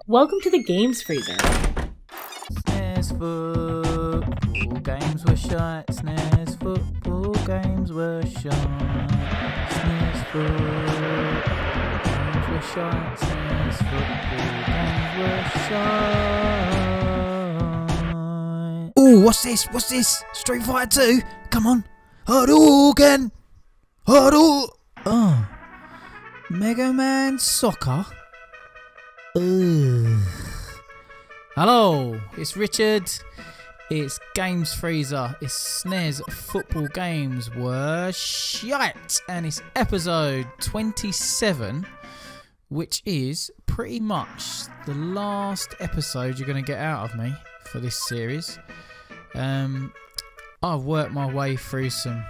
Welcome to the Games Freezer. SNES football games were shite. SNES football games were shite. SNES football games were shite. SNES football games were shite. Oh, what's this? What's this? Street Fighter 2? Come on. Hadouken! Hadouken! Oh. Megaman Soccer? Ugh. Hello, it's Richard. It's Games Freezer. It's SNES football games were shite. And it's episode 27, which is pretty much the last episode you're going to get out of me for this series. I've worked my way through some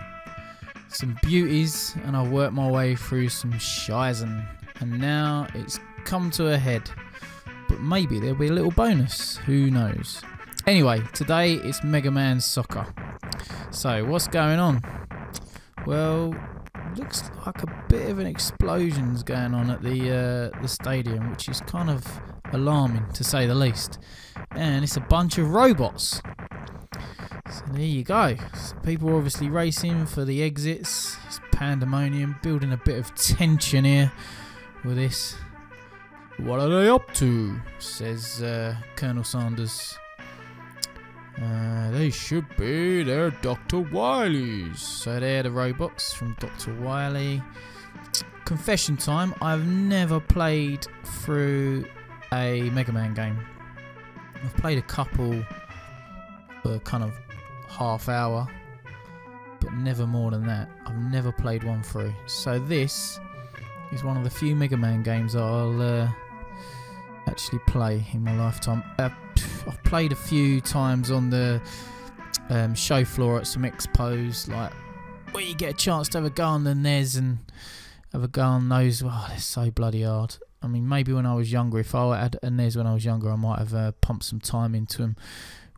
beauties, and I've worked my way through some shizen, and now it's come to a head. But maybe there'll be a little bonus, who knows. Anyway, today it's Megaman Soccer. So what's going on? Well, looks like a bit of an explosion's going on at the stadium, which is kind of alarming to say the least. And it's a bunch of robots. So there you go. So people are obviously racing for the exits. It's pandemonium, building a bit of tension here with this. What are they up to? Says Colonel Sanders. They should be. They're Dr. Wily's. So they're the robots from Dr. Wily. Confession time. I've never played through a Mega Man game. I've played a couple for kind of half hour, but never more than that. I've never played one through. So this is one of the few Mega Man games I'll actually play in my lifetime. I've played a few times on the show floor at some expos, like where you get a chance to have a go on the NES and have a go on those. Wow, they're so bloody hard. I mean, maybe when I was younger, if I had a NES when I was younger, I might have pumped some time into them,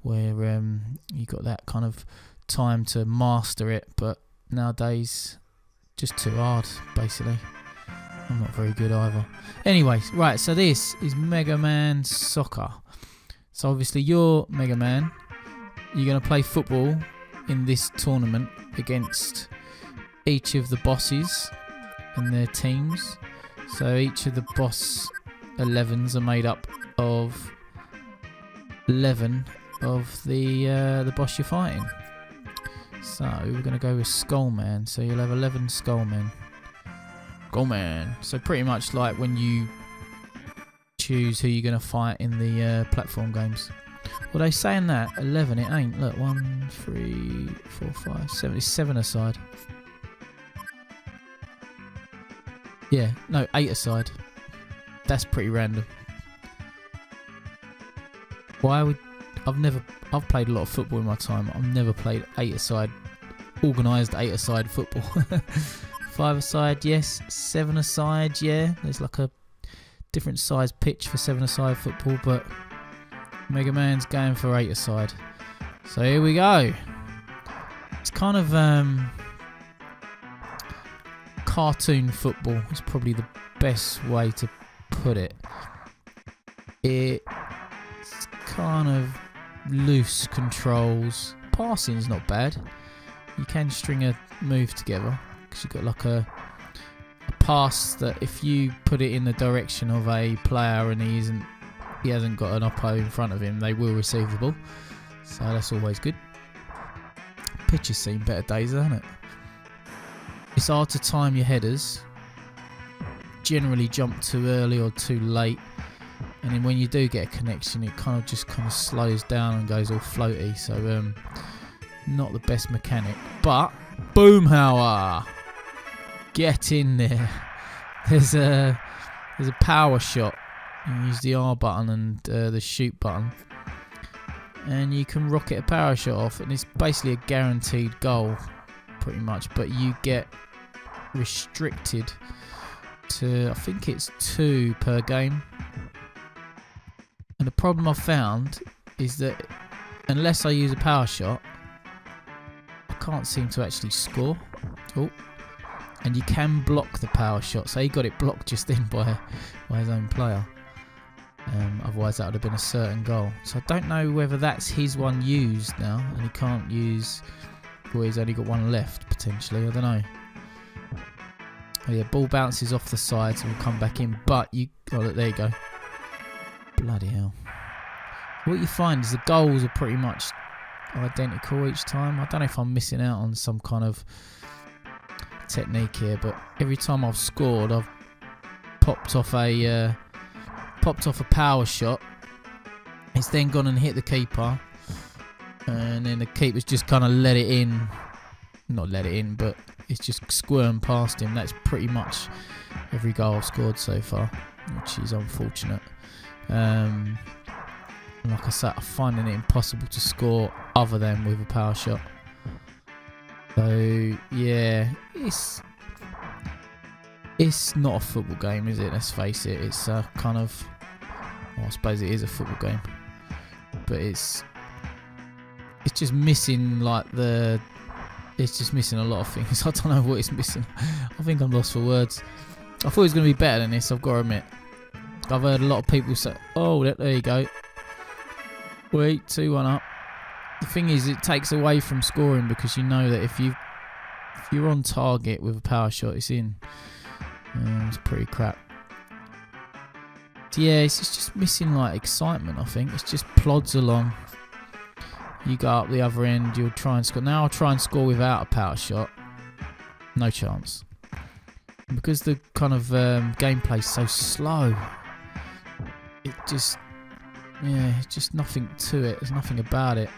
where you got that kind of time to master it. But nowadays, just too hard, basically. I'm not very good either. Anyway, right, so this is Mega Man Soccer. So obviously you're Mega Man. You're going to play football in this tournament against each of the bosses and their teams. So each of the boss 11s are made up of 11 of the boss you're fighting. So we're going to go with Skullman. So you'll have 11 Skullmen. Skullman. So pretty much like when you choose who you're going to fight in the platform games. Well, they saying that 11, it ain't. Look, 1, 3, 4, 5, 7. It's 7 aside. Yeah, no, 8 aside. That's pretty random. Why would I've played a lot of football in my time. I've never played 8 aside, organised 8 aside football. 5 aside, yes. 7 aside, yeah. There's like a different size pitch for 7 aside football, but Mega Man's going for 8 aside. So here we go. It's kind of cartoon football. It's probably the best way to put it. It's kind of loose controls. Passing's not bad. You can string a move together, because you've got like a pass that if you put it in the direction of a player and he hasn't got an oppo in front of him, they will receive the ball. So that's always good. Pitch has seen better days, hasn't it? It's hard to time your headers. Generally jump too early or too late, and then when you do get a connection, it kind of slows down and goes all floaty. So not the best mechanic, but Boomhauer, get in there. There's a power shot. You use the R button and the shoot button, and you can rocket a power shot off, and it's basically a guaranteed goal, pretty much. But you get restricted to, I think it's 2 per game. And the problem I've found is that unless I use a power shot, I can't seem to actually score. Oh, and you can block the power shot. So he got it blocked just then by his own player. Otherwise that would have been a certain goal. So I don't know whether that's his one used now and he can't use, or he's only got one left potentially, I don't know. Oh yeah, ball bounces off the sides and will come back in, but you, oh look, there you go. Bloody hell. What you find is the goals are pretty much identical each time. I don't know if I'm missing out on some kind of technique here, but every time I've scored I've popped off a power shot. It's then gone and hit the keeper, and then the keeper's just kind of let it in. Not let it in, but it's just squirmed past him. That's pretty much every goal I've scored so far, which is unfortunate. Like I said, I'm finding it impossible to score other than with a power shot. So yeah, it's not a football game, is it? Let's face it. It's kind of, well, I suppose it is a football game, but it's just missing it's just missing a lot of things. I don't know what it's missing. I think I'm lost for words. I thought it was going to be better than this, I've got to admit. I've heard a lot of people say, oh, there you go. Wait, 2-1 up. The thing is, it takes away from scoring because you know that if you're on target with a power shot, it's in. It's pretty crap. So yeah, it's just missing like excitement, I think. It's just plods along. You go up the other end, you'll try and score. Now I'll try and score without a power shot. No chance. And because the kind of gameplay's so slow, it just, yeah, just nothing to it. There's nothing about it.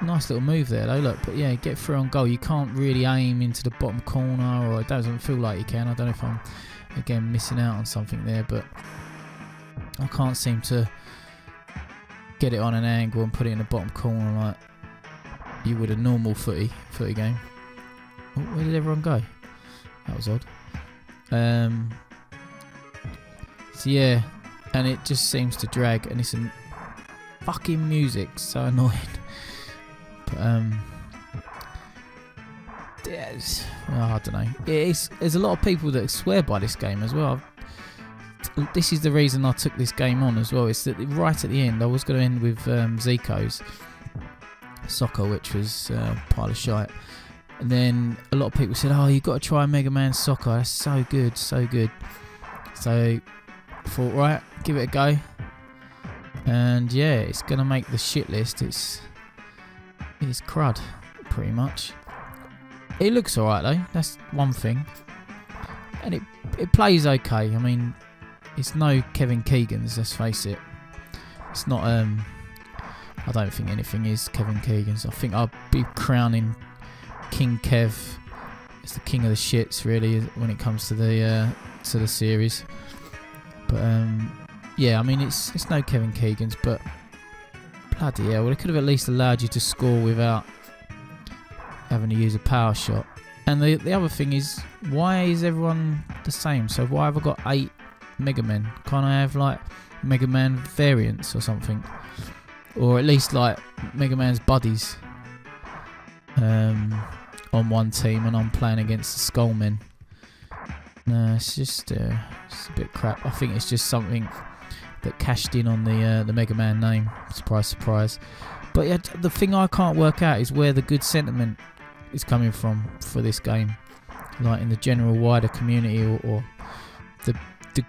Nice little move there though, look. But yeah, get through on goal. You can't really aim into the bottom corner, or it doesn't feel like you can. I don't know if I'm, again, missing out on something there, but I can't seem to get it on an angle and put it in the bottom corner like you would a normal footy game. Oh, where did everyone go? That was odd. So yeah, and it just seems to drag, and it's a fucking music, so annoying. But I don't know. There's a lot of people that swear by this game as well. This is the reason I took this game on as well. It's that right at the end, I was going to end with Zico's Soccer, which was a pile of shite. And then a lot of people said, oh, you've got to try Megaman Soccer. That's so good, so good. So I thought, right, give it a go. And yeah, it's going to make the shit list. It's crud, pretty much. It looks alright though, that's one thing. And it plays okay. I mean, it's no Kevin Keegan's, let's face it. It's not, I don't think anything is Kevin Keegan's. I think I'll be crowning King Kev as the king of the shits, really, when it comes to the series. But yeah, I mean, it's no Kevin Keegan's, but bloody hell, well, it could have at least allowed you to score without having to use a power shot. And the other thing is, why is everyone the same? So why have I got 8 Mega Men? Can't I have like Mega Man variants or something? Or at least like Mega Man's buddies on one team, and I'm playing against the Skullmen. No, it's just a bit crap. I think it's just something that cashed in on the Mega Man name. Surprise, surprise. But yeah, the thing I can't work out is where the good sentiment is coming from for this game. Like in the general wider community, or the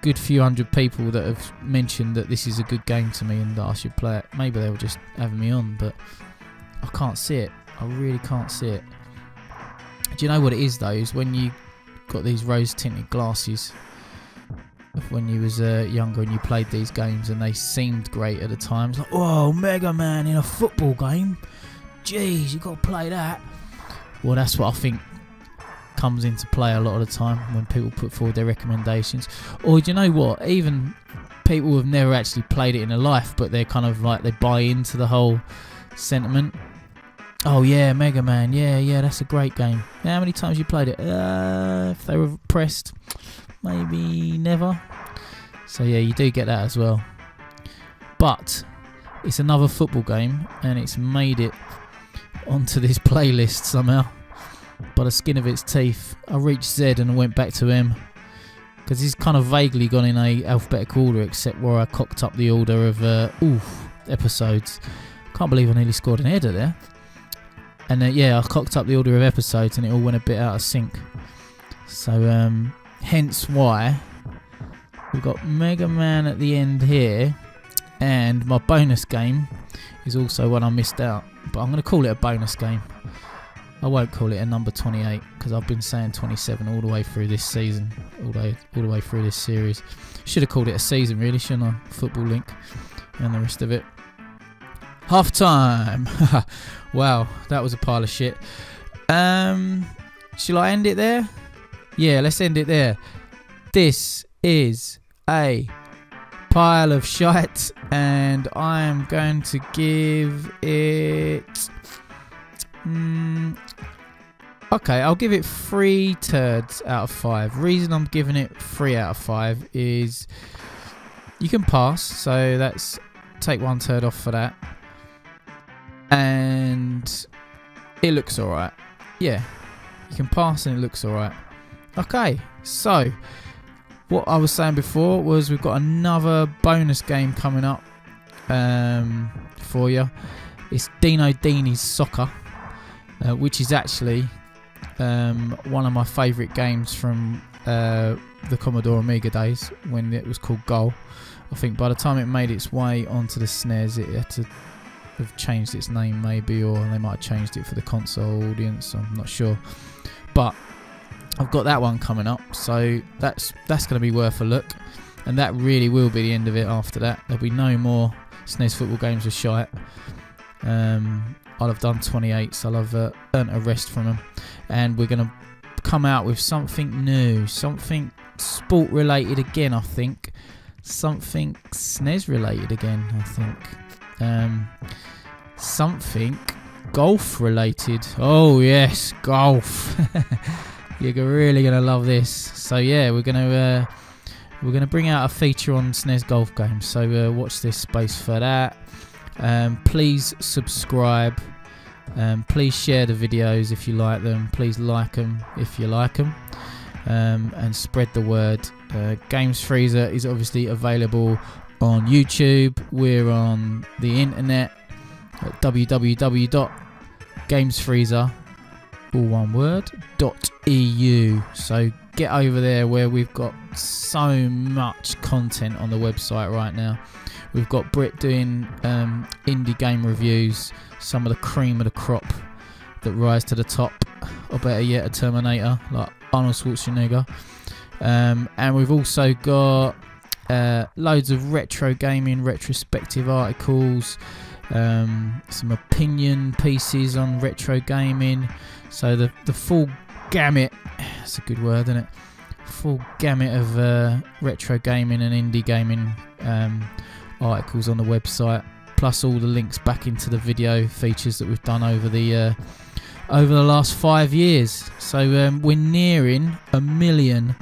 good few hundred people that have mentioned that this is a good game to me and that I should play it. Maybe they were just having me on, but I can't see it. I really can't see it. Do you know what it is though? Is when you got these rose tinted glasses of when you was younger and you played these games and they seemed great at the time. It's like, whoa, Mega Man in a football game? Jeez, you got to play that. Well, that's what I think comes into play a lot of the time when people put forward their recommendations. Or do you know what? Even people who have never actually played it in their life, but they're kind of like, they buy into the whole sentiment. Oh yeah, Mega Man, yeah, that's a great game. How many times you played it? If they were pressed, maybe never. So yeah, you do get that as well. But it's another football game, and it's made it onto this playlist somehow by the skin of its teeth. I reached Z and went back to M, because he's kind of vaguely gone in a alphabetical order, except where I cocked up the order of episodes. Can't believe I nearly scored an header there. And I cocked up the order of episodes, and it all went a bit out of sync. So hence why we've got Mega Man at the end here, and my bonus game is also one I missed out. But I'm going to call it a bonus game. I won't call it a number 28 because I've been saying 27 all the way through this season, all the way through this series. Should have called it a season really, shouldn't I? Football Link and the rest of it. Half time. Wow, that was a pile of shit. Shall I end it there? Yeah, let's end it there. This is a pile of shite, and I am going to give it... okay, I'll give it 3 turds out of 5. Reason I'm giving it 3 out of 5 is you can pass, so that's take 1 turd off for that, and it looks alright. Yeah, you can pass and it looks alright. Okay, so what I was saying before was we've got another bonus game coming up for you. It's Dino Dini's Soccer, which is actually one of my favourite games from the Commodore Amiga days when it was called Goal. I think by the time it made its way onto the SNES, it had to have changed its name maybe, or they might have changed it for the console audience, I'm not sure. But I've got that one coming up, so that's going to be worth a look, and that really will be the end of it. After that, there'll be no more SNES football games with shite. I'll have done 28, so I'll have earned a rest from them, and we're going to come out with something new, something sport related again, I think, something SNES related again, I think, something golf related. Oh yes, golf. You're really gonna love this. So yeah, we're gonna bring out a feature on SNES golf games. So watch this space for that. Please subscribe. Please share the videos if you like them. Please like them if you like them, and spread the word. Games Freezer is obviously available on YouTube. We're on the internet at www.gamesfreezer, all one word, .eu. So get over there where we've got so much content on the website right now. We've got Brit doing indie game reviews, some of the cream of the crop that rise to the top, or better yet, a Terminator like Arnold Schwarzenegger. And we've also got loads of retro gaming, retrospective articles, some opinion pieces on retro gaming. So the full gamut, that's a good word, isn't it? Full gamut of retro gaming and indie gaming articles on the website, plus all the links back into the video features that we've done over the last 5 years. So we're nearing 1 million.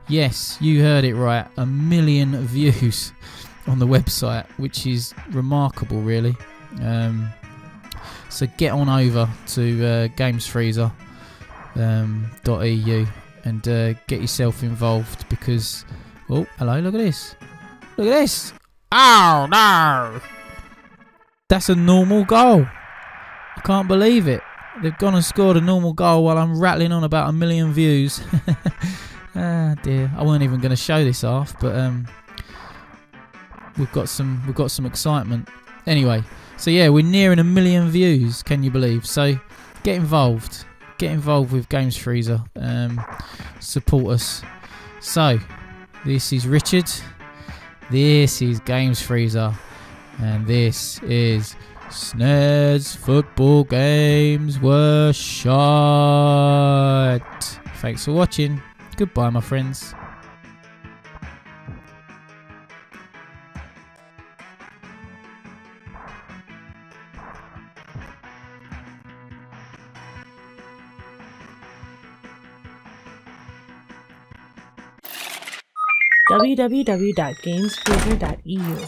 Yes, you heard it right, 1 million views on the website, which is remarkable, really. So get on over to gamesfreezer.eu and get yourself involved, because... Oh, hello, look at this. Look at this. Oh, no. That's a normal goal. I can't believe it. They've gone and scored a normal goal while I'm rattling on about 1 million views. Ah, dear. I weren't even going to show this off, but we've got some excitement. Anyway, so yeah, we're nearing 1 million views. Can you believe? So get involved. Get involved with Games Freezer. Support us. So this is Richard. This is Games Freezer, and this is SNES football games were shite. Thanks for watching. Goodbye, my friends. www.gamesfreezer.eu